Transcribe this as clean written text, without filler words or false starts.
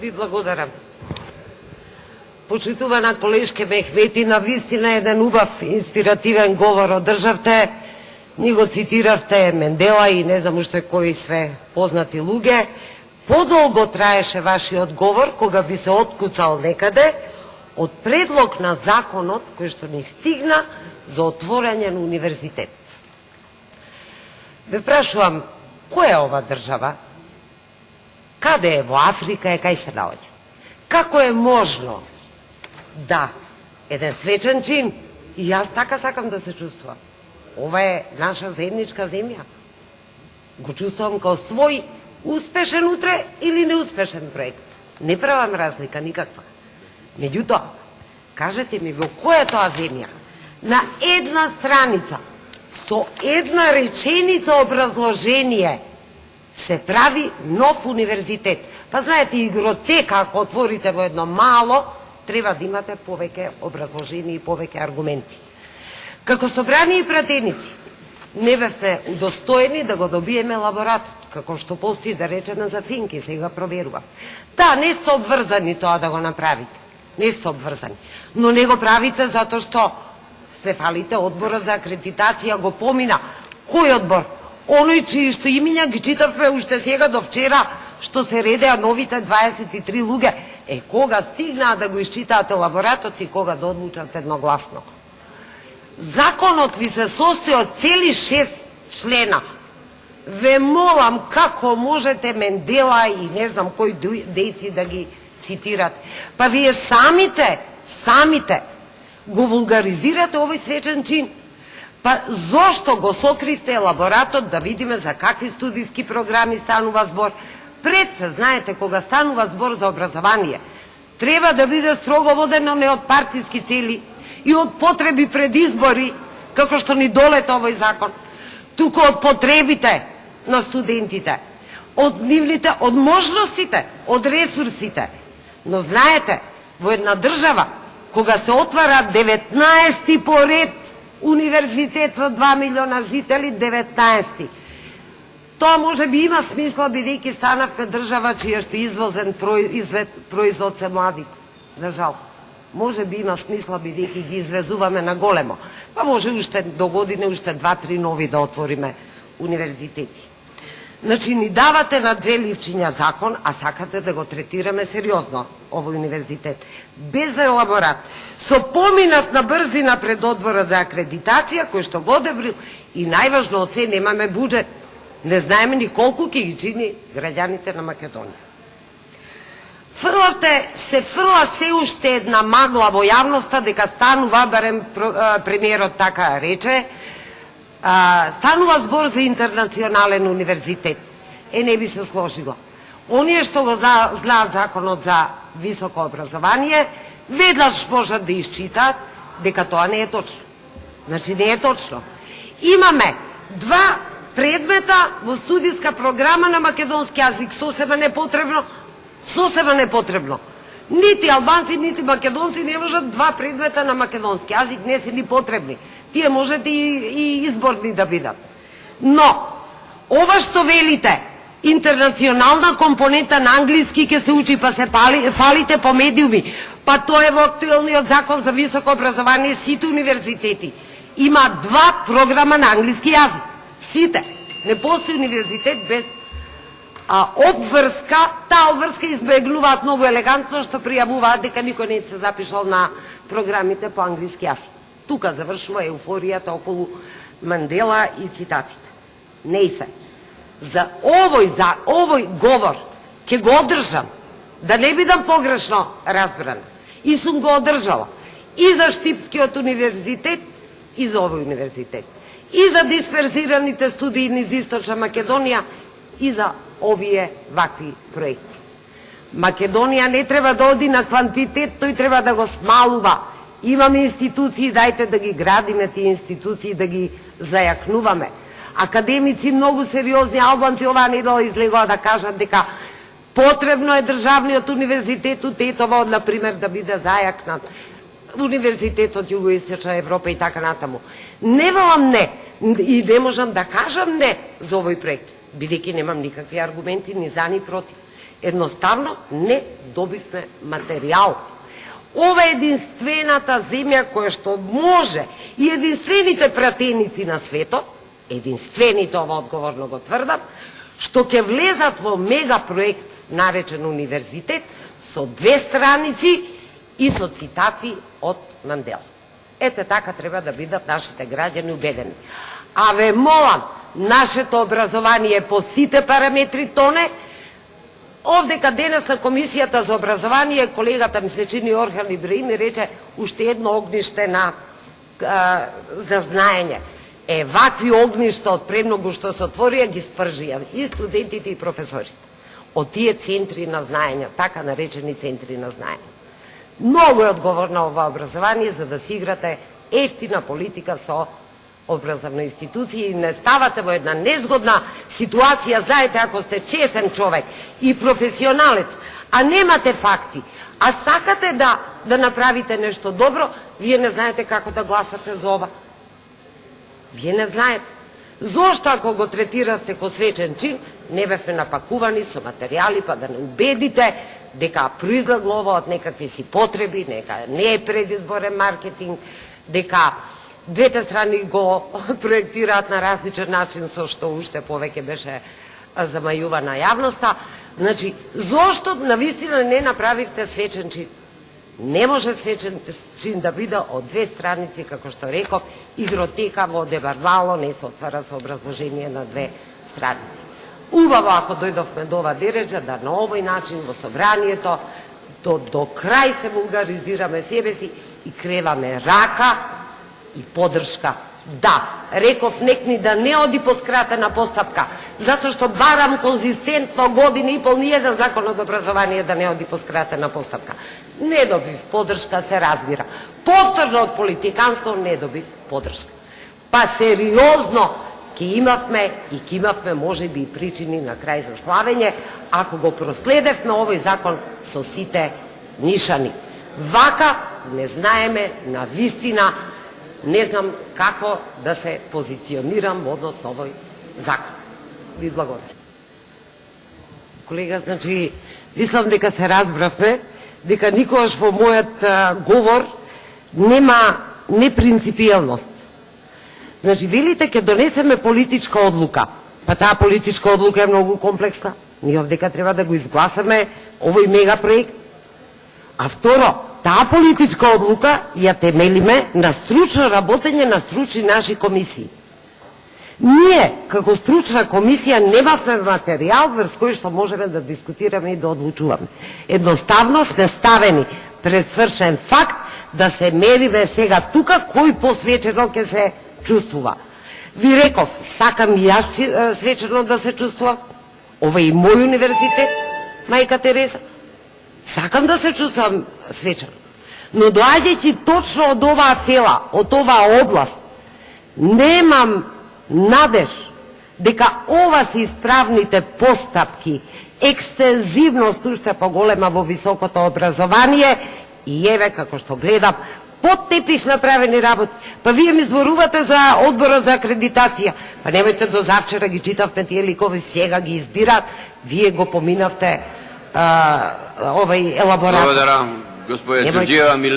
Ви благодарам. Почитувана колешке Мехмети, навистина еден убав, инспиративен говор одржавте. Ни го цитиравте Мендела и не знам уште кои све познати луѓе. Подолго траеше вашиот говор, кога би се откуцал некаде, од предлог на законот кој што ни стигна за отворање на универзитет. Ве прашувам, која е ова држава? Каде е? Во Африка е? Кај се наоѓа? Како е можно да еден свечен чин, и јас така сакам да се чувствувам, ова е наша заедничка земја, го чувствувам као свој успешен утре или неуспешен проект. Не правам разлика никаква. Меѓутоа, кажете ми, во која е тоа земја? На една страница, со една реченица образложение, се прави нов универзитет. Па знаете, игротека, ако отворите во едно мало, треба да имате повеќе образложение и повеќе аргументи. Како собрани и пратеници, не бевме удостоени да го добиеме лаборатот, како што постои да речеме за Финки, сега проверува. Да, не сте обврзани тоа да го направите. Не сте обврзани. Но не го правите затоа што се фалите одбора за акредитација, го помина. Кој одбор? Оној чии што имиња ги читавме уште сега до вчера, што се редеа новите 23 луѓе. Кога стигнаа да го исчитаате лаборатот и кога да одлучат едногласно? Законот ви се состои од цели 6 члена. Ве молам, како можете Мендела и не знам кои дејци да ги цитират? Па вие самите го вулгаризирате овој свечен чин. Па зошто го сокривте лаборатот, да видиме за какви студиски програми станува збор? Пред се, знаете, кога станува збор за образование, треба да биде строго водено не од партиски цели и од потреби пред избори, како што ни долета овој закон, туку од потребите на студентите, од нивните, од можностите, од ресурсите. Но знаете, во една држава, кога се отвара 19-ти поред универзитет со 2 милиона жители, 19-ти, тоа може би има смисла, бидејќи станавме држава чија што извозен производ се младите. За жал. Може би има смисла, бидејќи ги извезуваме на големо. Па може уште до година, уште 2-3 нови да отвориме универзитети. Значи, ни давате на две ливчиња закон, а сакате да го третираме сериозно овој универзитет. Без елаборат, со поминат на брзина пред одбора за акредитација, кој што го одобрил, и најважно од се, немаме буџет. Не знаеме ни колку ќе ги чини граѓаните на Македонија. Се фрла се уште една магла во јавноста дека станува, барем премиерот така рече, станува збор за интернационален универзитет. Не би се сложила. Оние што го знаат законот за високо образование, веднаш можат да исчитаат дека тоа не е точно. Значи не е точно. Имаме 2 предмета во студиска програма на македонски јазик, сосема непотребно. Нити албанци, нити македонци не можат 2 предмета на македонски јазик, не се ни потребни. Тие можете и изборни да бидат. Но, ова што велите, интернационална компонента на англиски ќе се учи, па се фалите по медиуми, па тоа е во актуелниот закон за високо образование, сите универзитети има 2 програма на англиски јазик. Сите. Не постои универзитет без обврска. Таа обврска избегнуваат многу елегантно, што пријавуваат дека никој не се запишал на програмите по англиски јазик. Тука завршува еуфоријата околу Мандела и цитатите. Не се. За овој говор ќе го одржам, да не бидам погрешно разбрана. И сум го одржала и за Штипскиот универзитет, и за овој универзитет. И за дисперзираните студии низ Источна Македонија, и за овие вакви проекти. Македонија не треба да оди на квантитет, тој треба да го смалува. Имаме институции, дајте да ги градиме тие институции, да ги зајакнуваме. Академици многу сериозни, албанци оваа недела излегоа да кажат дека потребно е државниот универзитет у Тетово, например, да биде зајакнат. Универзитетот Југоисточна Европа и така натаму. Не велам не, и не можам да кажам не за овој проект, бидејќи немам никакви аргументи ни за ни против. Едноставно не добивме материјал. Ова е единствената земја која што може и единствените пратеници на светот, единствените, ова одговорно го тврдам, што ќе влезат во мегапроект наречен универзитет со 2 страници и со цитати од Мандела. Ете така треба да бидат нашите граѓани убедени. А ве молам, нашето образование по сите параметри тоне. Овдека денес на Комисијата за образование колегата ми се чини Орхан Ибраим ми рече уште едно огниште за знаење. Вакви огништа од премногу што се отворија ги спржија и студентите и професорите од тие центри на знаење, така наречени центри на знаење. Многу е одговорно ова образование за да си играте ефтина политика со образовна институција и не ставате во една незгодна ситуација. Знаете, ако сте чесен човек и професионалец, а немате факти, а сакате да направите нешто добро, вие не знаете како да гласате за ова. Вие не знаете. Зошто ако го третирате ко свечен чин, не бевме напакувани со материјали, па да не убедите дека произлегло ова од некакви си потреби, нека не е предизборен маркетинг, дека двете страни го проектираат на различен начин, со што уште повеќе беше замајувана јавноста. Значи, зошто навистина не направивте свечен чин? Не може свечен чин да биде од 2 страници, како што реков, игротека во Дебарвало не се отвара со образложение на 2 страници. Убаво ако дојдовме до ова дереджа, да на овој начин во собранието до крај се вулгаризираме себе си и креваме рака и поддршка. Да, реков некни да не оди по скратена постапка, затоа што барам конзистентно година и пол ниеден закон од образование да не оди по скратена постапка. Не добив поддршка, се разбира. Повторно од политиканство не добив поддршка. Па сериозно ќе имавме можеби и причини на крај за славење, ако го проследевме овој закон со сите нишани. Вака не знаеме на вистина, не знам како да се позиционирам во однос на овој закон. Ви благодарам. Колега, значи, мислам дека се разбравме, дека никогаш во мојот говор нема непринципиелност. Значи, велите ќе донесеме политичка одлука. Па таа политичка одлука е многу комплексна. Ние овдека треба да го изгласаме овој мегапроект. А второ, таа политичка одлука ја темелиме на стручно работење на стручни наши комисии. Ние, како стручна комисија, немавме материјал врз кој што можеме да дискутираме и да одлучуваме. Едноставно сме ставени пред свршен факт да се мериме сега тука кој посвечено ќе се чувствува. Ви реков, сакам и јас свечено да се чувствувам. Ова е и мој универзитет, мајка Тереза. Сакам да се чувствувам свечено. Но доаѓајќи точно од оваа фела, од оваа област, немам надеж дека ова се исправните постапки, екстензивност уште поголема во високото образование и еве како што гледам, под тепих направени работи. Па вие ми зборувате за одборот за акредитација. Па немојте до завчера ги читавме тие ликови, сега ги избират. Вие го поминавте овој елаборат. Благодарам, господја Ѓурѓиева.